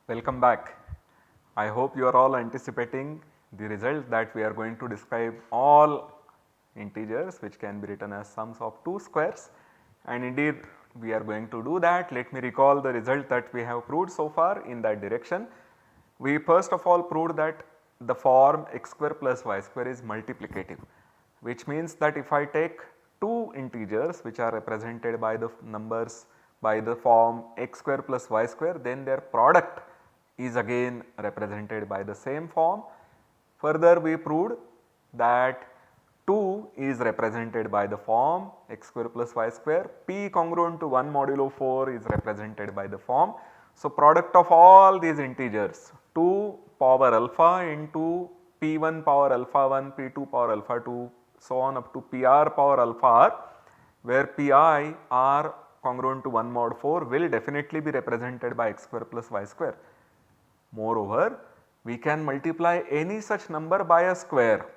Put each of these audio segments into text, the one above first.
Welcome back. I hope you are all anticipating the result that we are going to describe all integers which can be written as sums of two squares, and indeed we are going to do that. Let me recall the result that we have proved so far in that direction. We first of all proved that the form x square plus y square is multiplicative, which means that if I take two integers which are represented by the numbers by the form x square plus y square, then their product is again represented by the same form. Further, we proved that 2 is represented by the form x square plus y square, p congruent to 1 modulo 4 is represented by the form. So, product of all these integers 2 power alpha into p1 power alpha 1, p2 power alpha 2, so on up to pr power alpha r, where pi r congruent to 1 mod 4 will definitely be represented by x square plus y square. Moreover, we can multiply any such number by a square.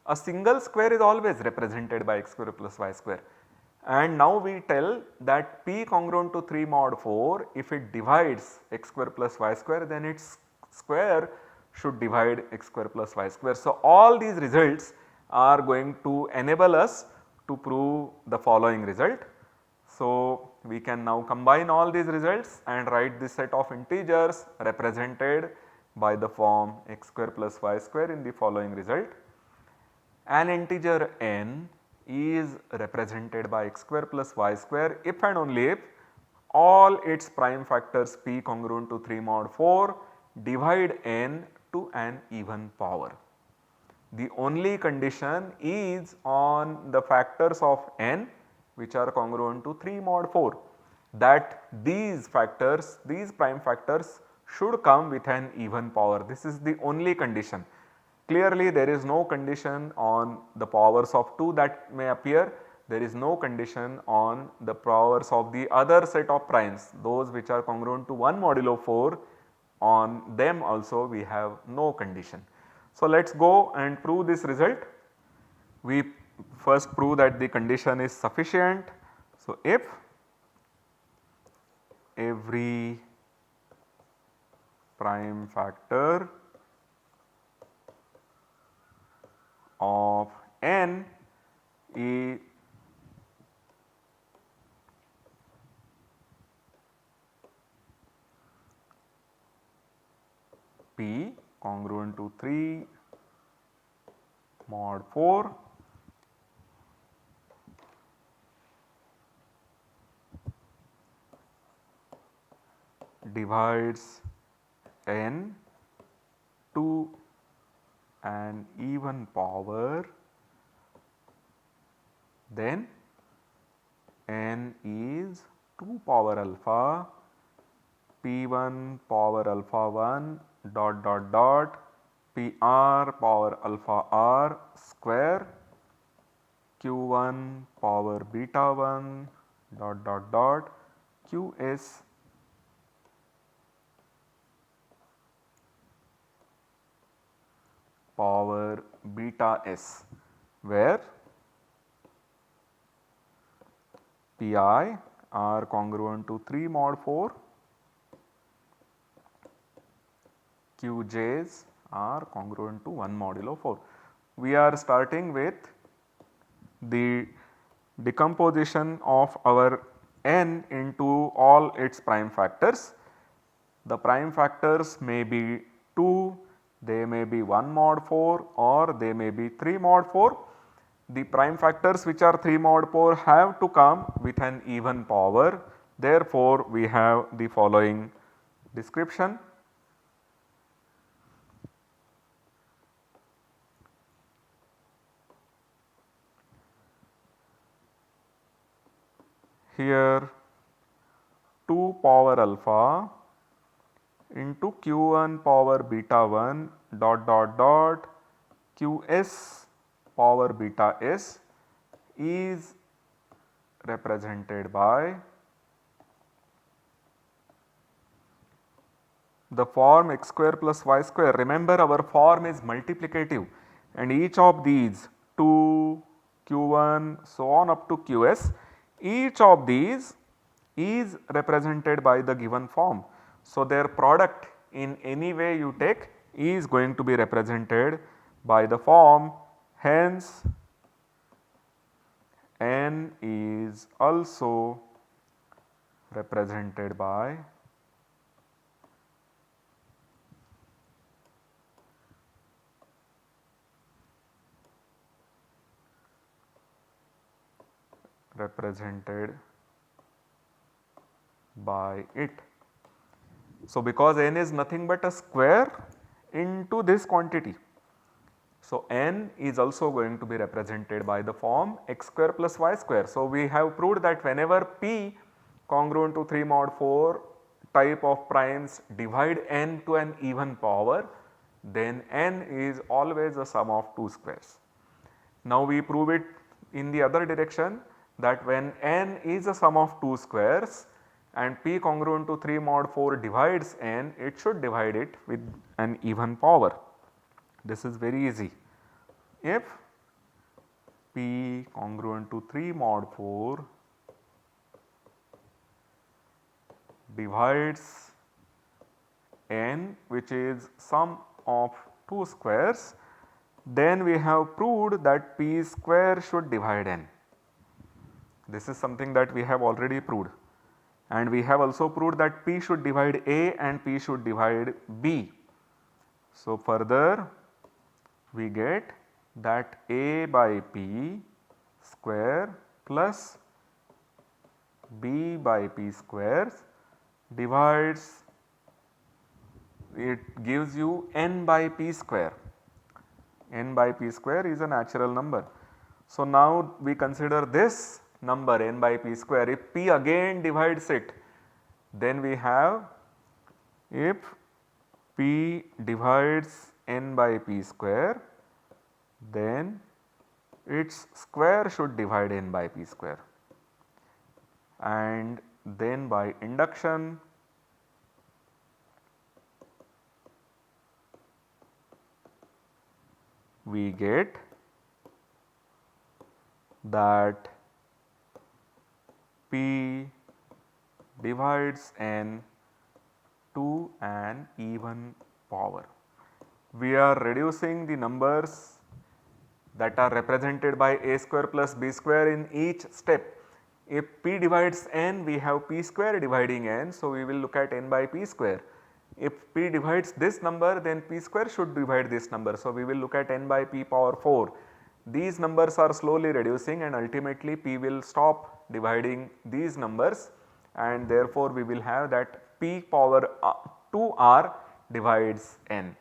A single square is always represented by x square plus y square. And now we tell that p congruent to 3 mod 4, if it divides x square plus y square, then its square should divide x square plus y square. So, all these results are going to enable us to prove the following result. So, we can now combine all these results and write this set of integers represented by the form x square plus y square in the following result. An integer n is represented by x square plus y square if and only if all its prime factors p congruent to 3 mod 4 divide n to an even power. The only condition is on the factors of n which are congruent to 3 mod 4, that these factors, these prime factors should come with an even power. This is the only condition. Clearly there is no condition on the powers of 2 that may appear, there is no condition on the powers of the other set of primes, those which are congruent to 1 modulo 4, on them also we have no condition. So, let us go and prove this result. We first prove that the condition is sufficient. So, if every prime factor of n is p congruent to 3 mod 4 divides n to an even power, then n is 2 power alpha p1 power alpha 1 dot dot dot pr power alpha r square q1 power beta 1 dot dot dot qs power beta s, where pi are congruent to 3 mod 4, qj's are congruent to 1 modulo 4. We are starting with the decomposition of our n into all its prime factors. The prime factors may be 2, they may be 1 mod 4 or they may be 3 mod 4. The prime factors which are 3 mod 4 have to come with an even power. Therefore, we have the following description. Here 2 power alpha into q1 power beta 1 dot dot dot qs power beta s is represented by the form x square plus y square. Remember, our form is multiplicative and each of these 2, q1 so on up to qs, each of these is represented by the given form. So, their product in any way you take is going to be represented by the form, hence n is also represented by it. So, because n is nothing but a square into this quantity. So, n is also going to be represented by the form x square plus y square. So, we have proved that whenever p congruent to 3 mod 4 type of primes divide n to an even power, then n is always a sum of 2 squares. Now, we prove it in the other direction, that when n is a sum of 2 squares and p congruent to 3 mod 4 divides n, it should divide it with an even power. This is very easy. If p congruent to 3 mod 4 divides n, which is sum of 2 squares, then we have proved that p square should divide n. This is something that we have already proved, and we have also proved that p should divide a and p should divide b. So, further we get that a by p square plus b by p square divides, it gives you n by p square. N by p square is a natural number. So, now we consider this number n by p square. If p again divides it, then we have, if p divides n by p square, then its square should divide n by p square, and then by induction we get that p divides n to an even power. We are reducing the numbers that are represented by a square plus b square in each step. If p divides n, we have p square dividing n. So, we will look at n by p square. If p divides this number, then p square should divide this number. So, we will look at n by p power 4. These numbers are slowly reducing and ultimately p will stop dividing these numbers, and therefore, we will have that p power 2r divides n.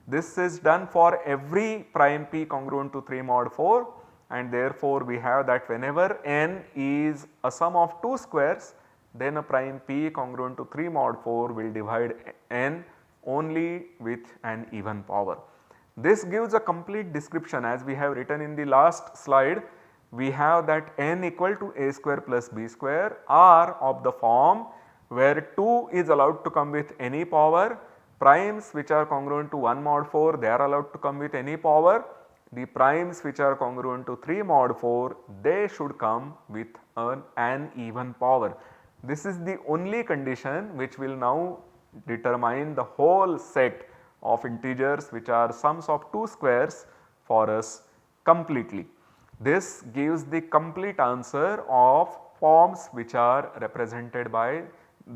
This is done for every prime p congruent to 3 mod 4, and therefore, we have that whenever n is a sum of 2 squares, then a prime p congruent to 3 mod 4 will divide n only with an even power. This gives a complete description, as we have written in the last slide. We have that n equal to a square plus b square are of the form where 2 is allowed to come with any power, primes which are congruent to 1 mod 4 they are allowed to come with any power, the primes which are congruent to 3 mod 4 they should come with an even power. This is the only condition which will now determine the whole set of integers which are sums of 2 squares for us completely. This gives the complete answer of forms which are represented by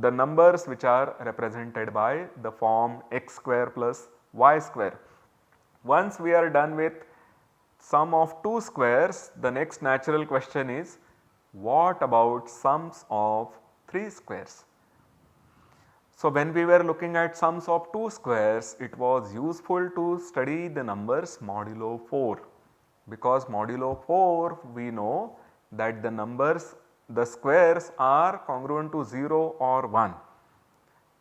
the numbers which are represented by the form x square plus y square. Once we are done with sum of 2 squares, the next natural question is, what about sums of 3 squares? So, when we were looking at sums of 2 squares, it was useful to study the numbers modulo 4, because modulo 4 we know that the numbers, the squares are congruent to 0 or 1.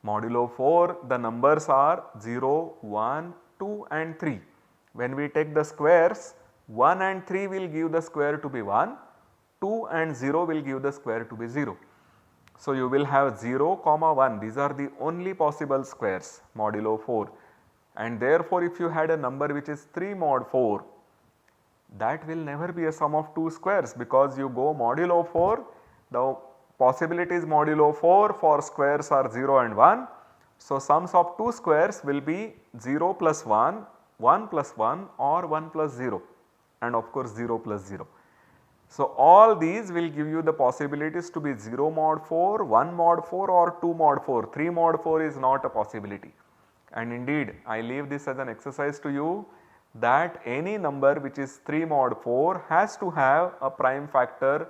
Modulo 4 the numbers are 0, 1, 2 and 3. When we take the squares, 1 and 3 will give the square to be 1, 2 and 0 will give the square to be 0. So, you will have 0, 1, these are the only possible squares modulo 4, and therefore, if you had a number which is 3 mod 4, that will never be a sum of 2 squares, because you go modulo 4, the possibilities modulo 4 for squares are 0 and 1. So, sums of 2 squares will be 0 plus 1, 1 plus 1 or 1 plus 0 and of course 0 plus 0. So, all these will give you the possibilities to be 0 mod 4, 1 mod 4 or 2 mod 4, 3 mod 4 is not a possibility. And indeed I leave this as an exercise to you that any number which is 3 mod 4 has to have a prime factor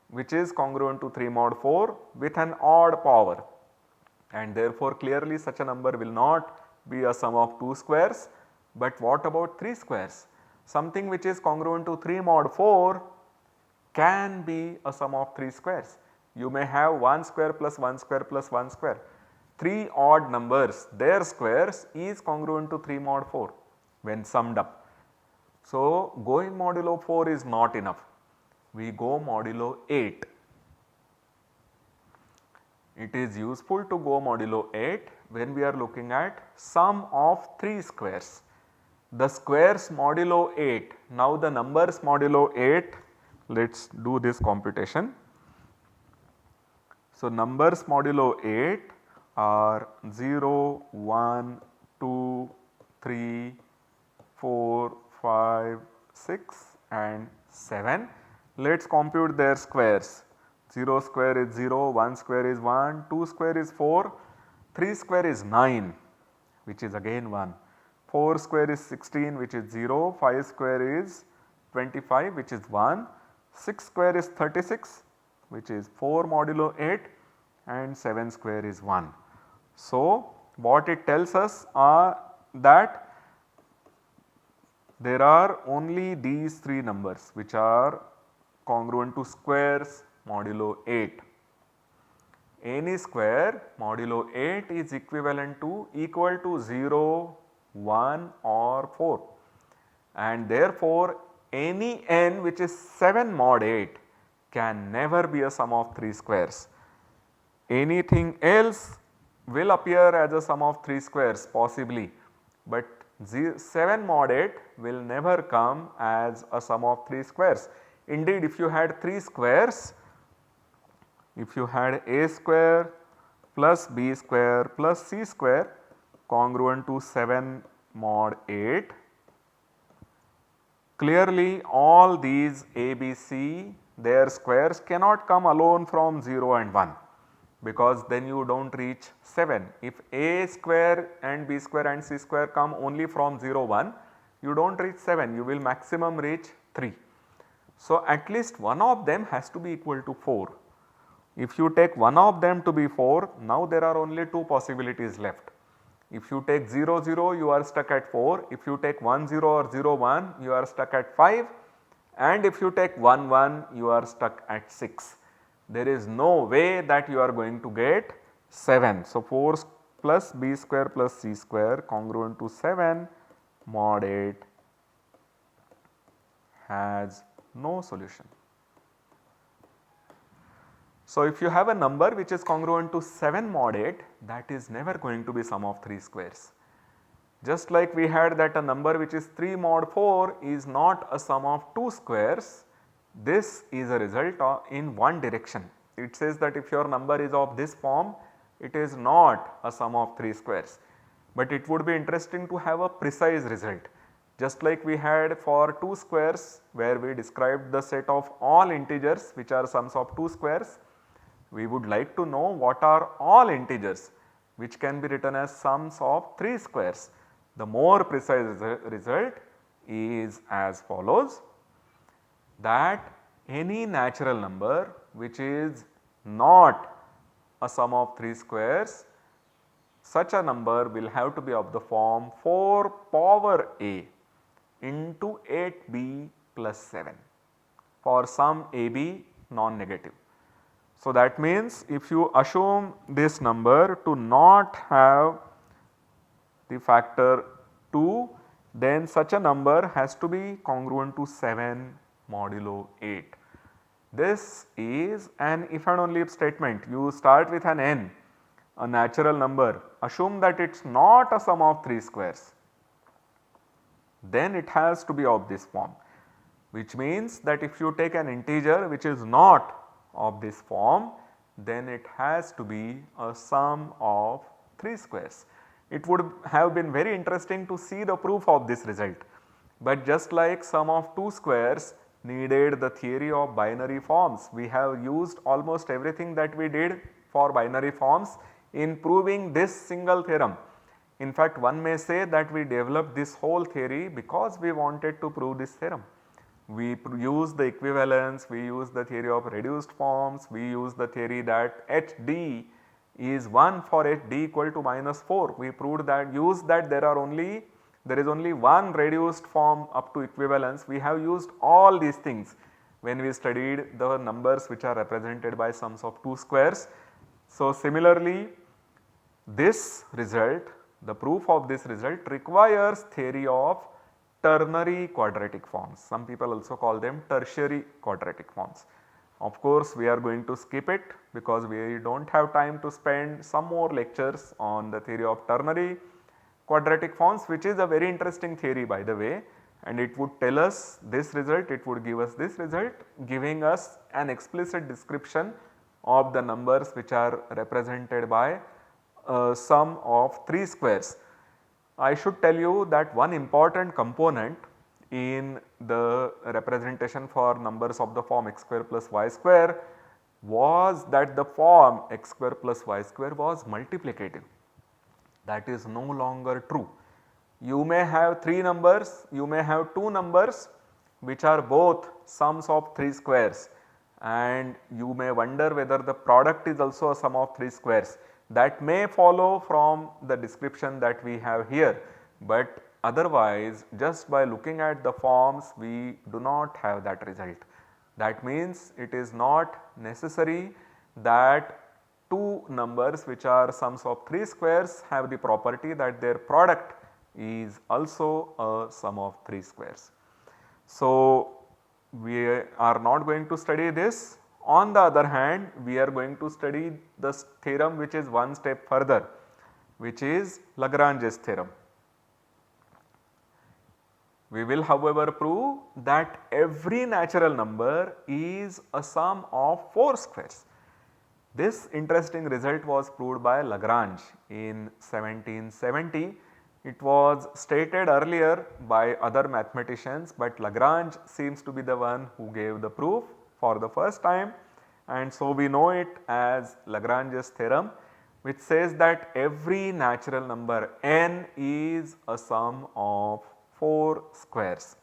which is congruent to 3 mod 4 with an odd power, and therefore clearly such a number will not be a sum of 2 squares. But what about 3 squares? Something which is congruent to 3 mod 4 can be a sum of 3 squares. You may have 1 square plus 1 square plus 1 square. 3 odd numbers, their squares is congruent to 3 mod 4 when summed up. So, going modulo 4 is not enough, we go modulo 8. It is useful to go modulo 8 when we are looking at sum of 3 squares. The squares modulo 8, now the numbers modulo 8, let us do this computation. So, numbers modulo 8 are 0, 1, 2, 3, 4, 5, 6 and 7. Let us compute their squares. 0 square is 0, 1 square is 1, 2 square is 4, 3 square is 9 which is again 1, 4 square is 16 which is 0, 5 square is 25 which is 1, 6 square is 36 which is 4 modulo 8 and 7 square is 1. So, what it tells us are that there are only these 3 numbers which are congruent to squares modulo 8. Any square modulo 8 is equivalent to equal to 0, 1 or 4, and therefore any n which is 7 mod 8 can never be a sum of 3 squares. Anything else will appear as a sum of 3 squares possibly, but 7 mod 8 will never come as a sum of 3 squares. Indeed, if you had 3 squares, if you had a square plus b square plus c square congruent to 7 mod 8, clearly all these a, b, c, their squares cannot come alone from 0 and 1, because then you do not reach 7. If a square and b square and c square come only from 0, 1, you do not reach 7, you will maximum reach 3. So, at least one of them has to be equal to 4. If you take one of them to be 4, now there are only 2 possibilities left. If you take 0, 0, you are stuck at 4. If you take 1, 0 or 0, 1, you are stuck at 5, and if you take 1, 1, you are stuck at 6. There is no way that you are going to get 7. So, 4 plus b square plus c square congruent to 7 mod 8 has no solution. So, if you have a number which is congruent to 7 mod 8, that is never going to be sum of 3 squares. Just like we had that a number which is 3 mod 4 is not a sum of 2 squares, this is a result in one direction. It says that if your number is of this form, it is not a sum of 3 squares, but it would be interesting to have a precise result. Just like we had for 2 squares where we described the set of all integers which are sums of 2 squares, we would like to know what are all integers which can be written as sums of 3 squares. The more precise result is as follows, that any natural number which is not a sum of 3 squares, such a number will have to be of the form 4 power a into 8b plus 7 for some ab non-negative. So, that means if you assume this number to not have the factor 2, then such a number has to be congruent to 7 modulo 8. This is an if and only if statement. You start with an n, a natural number, assume that it is not a sum of 3 squares, then it has to be of this form, which means that if you take an integer which is not of this form, then it has to be a sum of 3 squares. It would have been very interesting to see the proof of this result, but just like sum of 2 squares needed the theory of binary forms, we have used almost everything that we did for binary forms in proving this single theorem. In fact, one may say that we developed this whole theory because we wanted to prove this theorem. We use the equivalence, we use the theory of reduced forms, we use the theory that HD is 1 for HD equal to minus 4. We proved that, used that there is only one reduced form up to equivalence. We have used all these things when we studied the numbers which are represented by sums of 2 squares. So, similarly, this result, the proof of this result requires theory of ternary quadratic forms. Some people also call them tertiary quadratic forms. Of course, we are going to skip it because we do not have time to spend some more lectures on the theory of ternary quadratic forms, which is a very interesting theory by the way, and it would tell us this result, it would give us this result, giving us an explicit description of the numbers which are represented by a sum of 3 squares. I should tell you that one important component in the representation for numbers of the form x square plus y square was that the form x square plus y square was multiplicative. That is no longer true. You may have 3 numbers, you may have 2 numbers which are both sums of 3 squares, and you may wonder whether the product is also a sum of 3 squares. That may follow from the description that we have here, but otherwise just by looking at the forms we do not have that result. That means it is not necessary that 2 numbers which are sums of 3 squares have the property that their product is also a sum of 3 squares. So, we are not going to study this. On the other hand, we are going to study the theorem which is one step further, which is Lagrange's theorem. We will however prove that every natural number is a sum of 4 squares. This interesting result was proved by Lagrange in 1770. It was stated earlier by other mathematicians, but Lagrange seems to be the one who gave the proof for the first time, and so we know it as Lagrange's theorem, which says that every natural number n is a sum of 4 squares.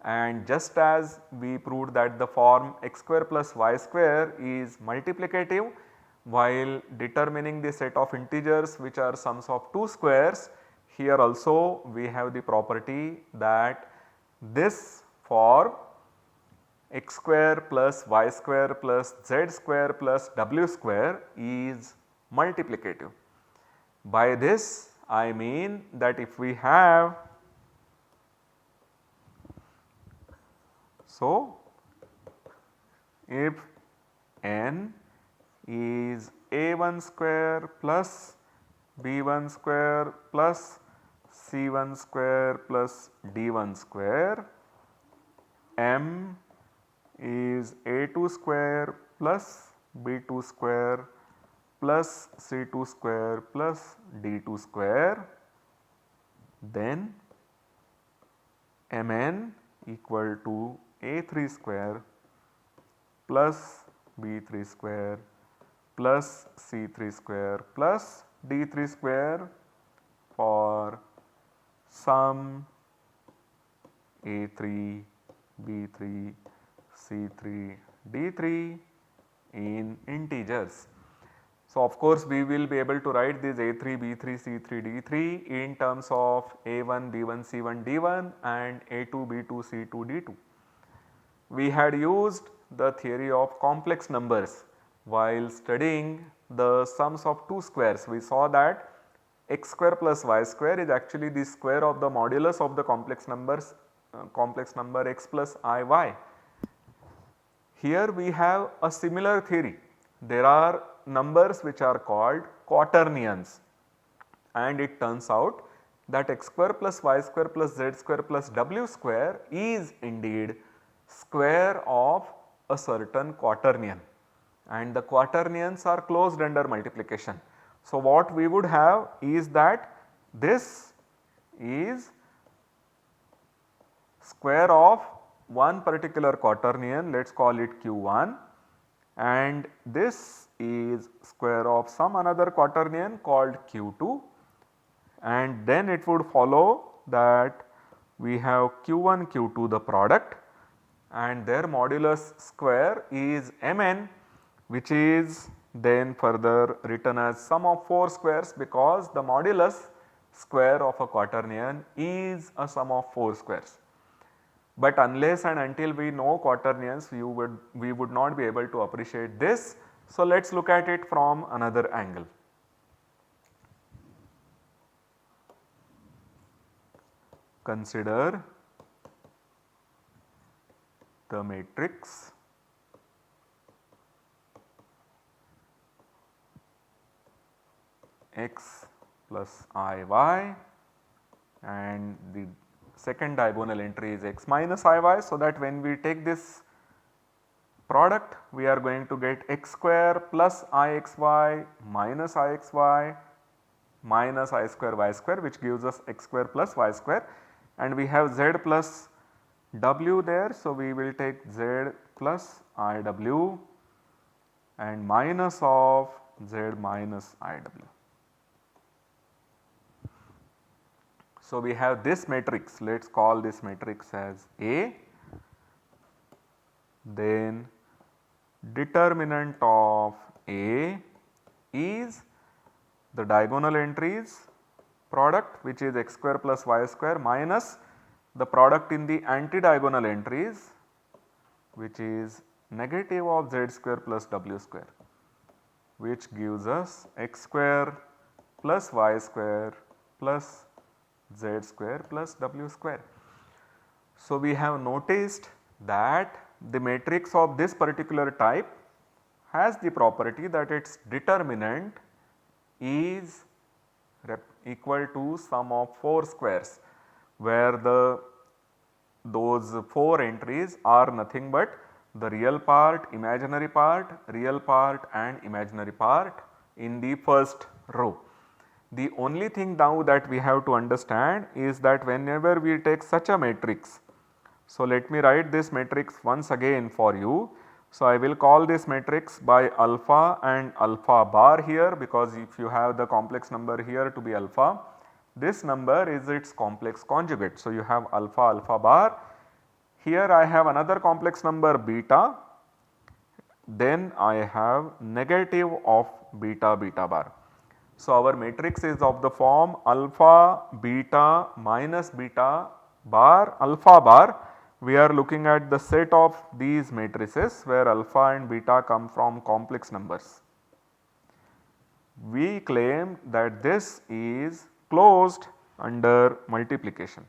And just as we proved that the form x square plus y square is multiplicative while determining the set of integers which are sums of 2 squares, here also we have the property that this form x square plus y square plus z square plus w square is multiplicative. By this I mean that if we have, so if n is a1 square plus b1 square plus c1 square plus d1 square, m is a2 square plus b2 square plus c2 square plus d2 square, then mn equal to a3 square plus b3 square plus c3 square plus d3 square for sum a3, b3, c3, d3 in integers. So, of course, we will be able to write this a3, b3, c3, d3 in terms of a1, b1, c1, d1 and a2, b2, c2, d2. We had used the theory of complex numbers while studying the sums of 2 squares. We saw that x square plus y square is actually the square of the modulus of the complex number x plus iy. Here we have a similar theory. There are numbers which are called quaternions, and it turns out that x square plus y square plus z square plus w square is indeed square of a certain quaternion, and the quaternions are closed under multiplication. So, what we would have is that this is square of one particular quaternion, let us call it Q1, and this is square of some another quaternion called Q2, and then it would follow that we have Q1 Q2 the product and their modulus square is Mn, which is then further written as sum of 4 squares, because the modulus square of a quaternion is a sum of 4 squares. But unless and until we know quaternions, we would not be able to appreciate this. So, let us look at it from another angle. Consider the matrix x plus iy, and the second diagonal entry is x minus iy. So, that when we take this product, we are going to get x square plus ixy minus ixy minus I square y square, which gives us x square plus y square, and we have z plus w there. So, we will take z plus iw and minus of z minus iw. So, we have this matrix, let us call this matrix as A, then determinant of A is the diagonal entries product, which is x square plus y square, minus the product in the anti-diagonal entries, which is negative of z square plus w square, which gives us x square plus y square plus z square plus w square. So, we have noticed that the matrix of this particular type has the property that its determinant is equal to sum of 4 squares, where those 4 entries are nothing but the real part, imaginary part, real part and imaginary part in the first row. The only thing now that we have to understand is that whenever we take such a matrix, so let me write this matrix once again for you. So, I will call this matrix by alpha and alpha bar here, because if you have the complex number here to be alpha, this number is its complex conjugate. So, you have alpha alpha bar, here I have another complex number beta, then I have negative of beta beta bar. So, our matrix is of the form alpha beta minus beta bar alpha bar. We are looking at the set of these matrices where alpha and beta come from complex numbers. We claim that this is closed under multiplication.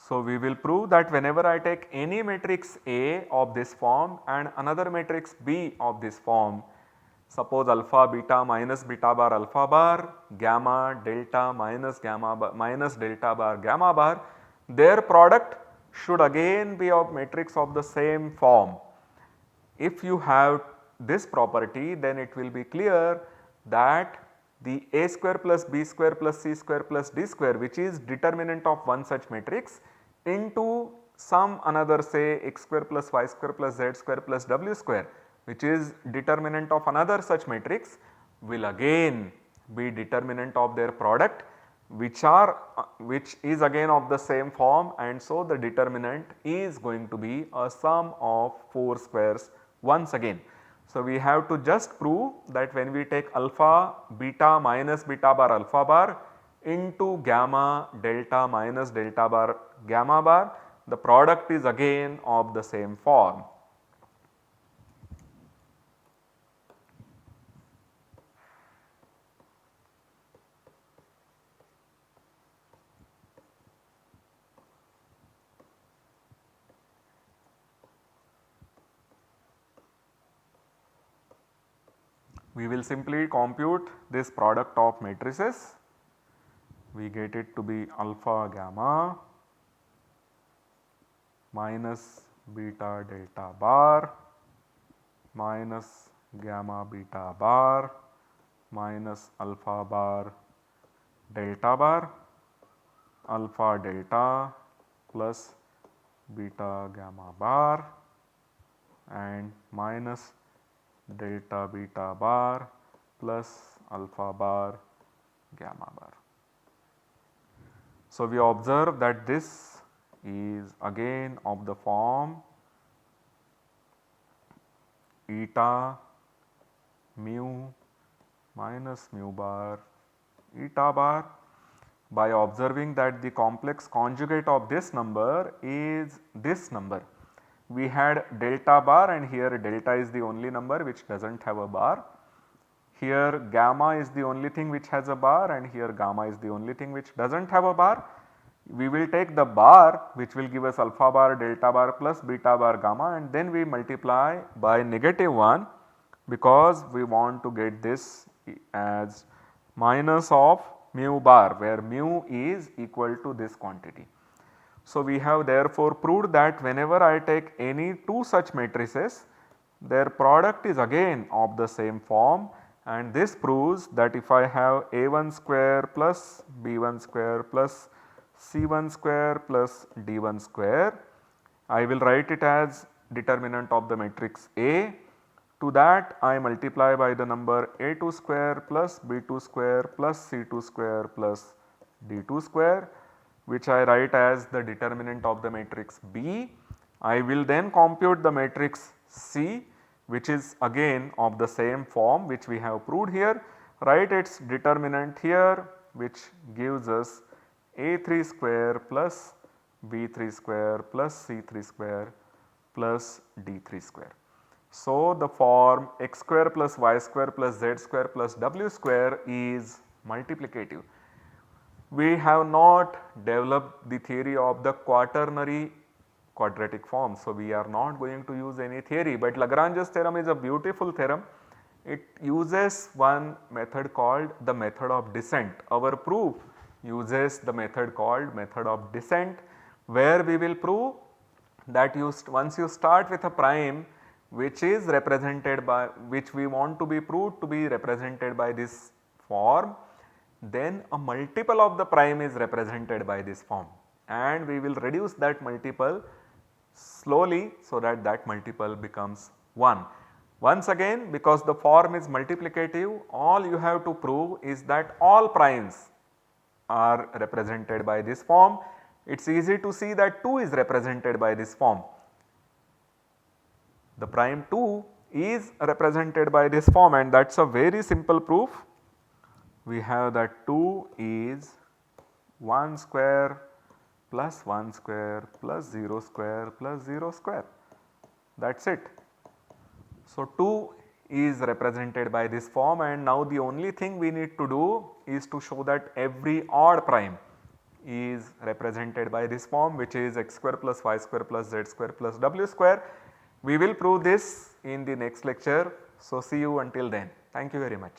So, we will prove that whenever I take any matrix A of this form and another matrix B of this form, suppose alpha beta minus beta bar alpha bar, gamma delta minus gamma bar minus delta bar gamma bar, their product should again be of matrix of the same form. If you have this property, then it will be clear that the A square plus B square plus C square plus D square, which is determinant of one such matrix, into some another say x square plus y square plus z square plus w square, which is determinant of another such matrix, will again be determinant of their product, which is again of the same form, and so the determinant is going to be a sum of 4 squares once again. So, we have to just prove that when we take alpha beta minus beta bar alpha bar into gamma delta minus delta bar gamma bar, the product is again of the same form. we will simply compute this product of matrices. We get it to be alpha gamma minus beta delta bar minus gamma beta bar minus alpha bar delta bar alpha delta plus beta gamma bar and minus delta beta bar plus alpha bar gamma bar. So, we observe that this is again of the form eta mu minus mu bar eta bar. By observing that the complex conjugate of this number is this number. We had delta bar and here delta is the only number which does not have a bar. Here gamma is the only thing which has a bar and here gamma is the only thing which does not have a bar. We will take the bar which will give us alpha bar, delta bar plus beta bar gamma and then we multiply by -1 because we want to get this as minus of mu bar where mu is equal to this quantity. So, we have therefore proved that whenever I take any two such matrices, their product is again of the same form and this proves that if I have a1 square plus b1 square plus c1 square plus d1 square, I will write it as determinant of the matrix A. To that I multiply by the number a2 square plus b2 square plus c2 square plus d2 square, which I write as the determinant of the matrix B. I will then compute the matrix C, which is again of the same form which we have proved here, write its determinant here which gives us a3 square plus b3 square plus c3 square plus d3 square. So, the form x square plus y square plus z square plus w square is multiplicative. We have not developed the theory of the quaternary quadratic form. So, we are not going to use any theory, but Lagrange's theorem is a beautiful theorem. It uses one method called the method of descent. Our proof uses the method called method of descent, where we will prove that once you start with a prime which is represented by, which we want to be proved to be represented by this form, then a multiple of the prime is represented by this form and we will reduce that multiple slowly so that that multiple becomes 1. Once again, because the form is multiplicative, all you have to prove is that all primes are represented by this form. It is easy to see that 2 is represented by this form. The prime 2 is represented by this form and that is a very simple proof. We have that 2 is 1 square plus 1 square plus 0 square plus 0 square, that is it. So, 2 is represented by this form and now the only thing we need to do is to show that every odd prime is represented by this form, which is x square plus y square plus z square plus w square. We will prove this in the next lecture. So, see you until then. Thank you very much.